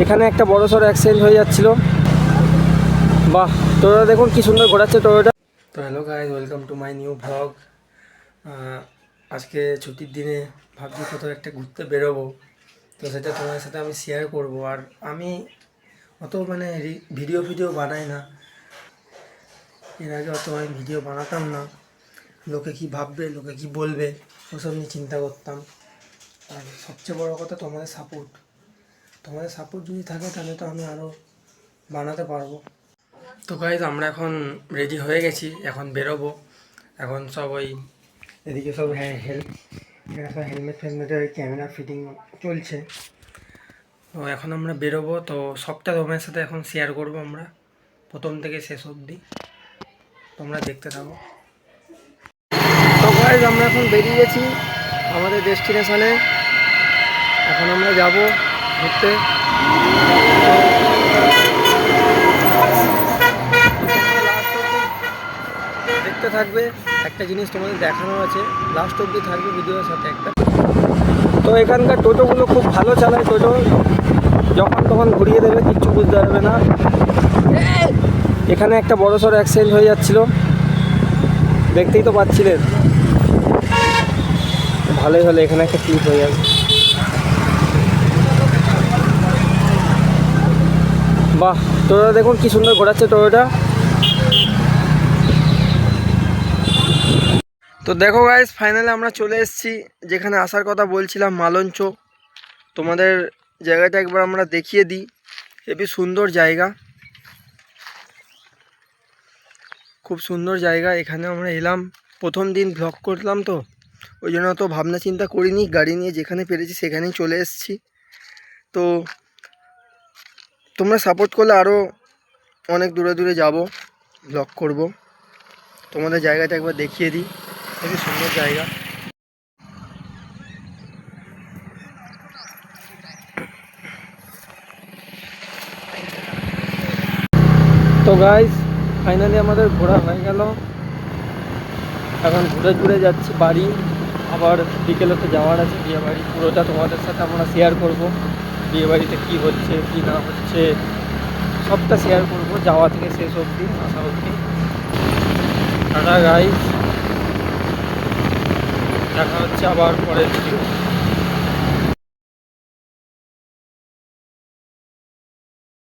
এখানে একটা বড়সড় অ্যাক্সিডেন্ট হয়ে যাচ্ছিল। বাহ, তোরা দেখুন কি সুন্দর ঘোরাচ্ছে টোয়োটা। তো hello guys, welcome to my new blog. আজকে ছুটির দিনে ভাবছি কোথাও একটা ঘুরতে বেরোবো, তো সেটা তোমাদের সাথে আমি শেয়ার করব। আর আমি অত ভিডিও বানাই না, এর আগে অত আমি ভিডিও বানাতাম না। লোকে কি ভাববে, লোকে কি বলবে, ওসব নিয়ে চিন্তা করতাম। আর সবচেয়ে বড় কথা তোমাদের সাপোর্ট যদি থাকে তাহলে তো আমি আরও বানাতে পারবো। তো গাইজ, আমরা এখন রেডি হয়ে গেছি, এখন বেরোবো। এখন সব এদিকে সব হেলমেট ফেলমেটের ক্যামেরা ফিটিং চলছে। তো এখন আমরা বেরোবো, তো সবটা তোমার সাথে এখন শেয়ার করবো আমরা, প্রথম থেকে শেষ অবধি তোমরা দেখতে থাকো। তো গাইজ, আমরা এখন বেরিয়ে গেছি আমাদের ডেস্টিনেশনে। এখন আমরা যাব ঘুরতে। দেখতে থাকবে, একটা জিনিস তোমাদের দেখানো আছে, লাস্ট অবধি থাকবে ভিডিওর সাথে একটা। তো এখানকার টোটোগুলো খুব ভালো চালায়, টোটো যখন তখন ঘুরিয়ে দেবে, কিচ্ছু বুঝতে পারবে না। এখানে একটা বড়সড় অ্যাক্সিডেন্ট হয়ে যাচ্ছিল, দেখতেই তো পাচ্ছিলেন। ভালোই হলো, এখানে একটা ক্লিপ হয়ে যাবে। বাহ, তোরা দেখুন কি সুন্দর ঘোরাচ্ছে টোটোটা। তো দেখো গাইস, ফাইনালি আমরা চলে এসেছি যেখানে আসার কথা বলছিলাম, মালঞ্চ। তোমাদের জায়গাটা একবার আমরা দেখিয়ে দিই, হেবি সুন্দর জায়গা, খুব সুন্দর জায়গা। এখানে আমরা এলাম, প্রথম দিন ব্লগ করলাম, তো ওই জন্য তো ভাবনা চিন্তা করিনি, গাড়ি নিয়ে যেখানে পেরেছি সেখানেই চলে এসেছি। তো তোমরা সাপোর্ট করলে আরও অনেক দূরে দূরে যাব, ব্লগ করব। তোমাদের জায়গাটা একবার দেখিয়ে দিই, খুবই সুন্দর জায়গা। তো গাইস, ফাইনালি আমাদের ঘোরা হয়ে গেল। এখন ঘুরে ঘুরে যাচ্ছি বাড়ি, আবার বিকেলে তো যাওয়ার আছে বিয়ে বাড়ি। পুরোটা তোমাদের সাথে আমরা শেয়ার করব, বিয়ে বাড়িতে কী হচ্ছে কী না হচ্ছে সবটা শেয়ার করব, যাওয়া থেকে শেষ অবধি, আসা অবধি। টাটা গাইস, দেখা হচ্ছে আবার পরের ভিডিও।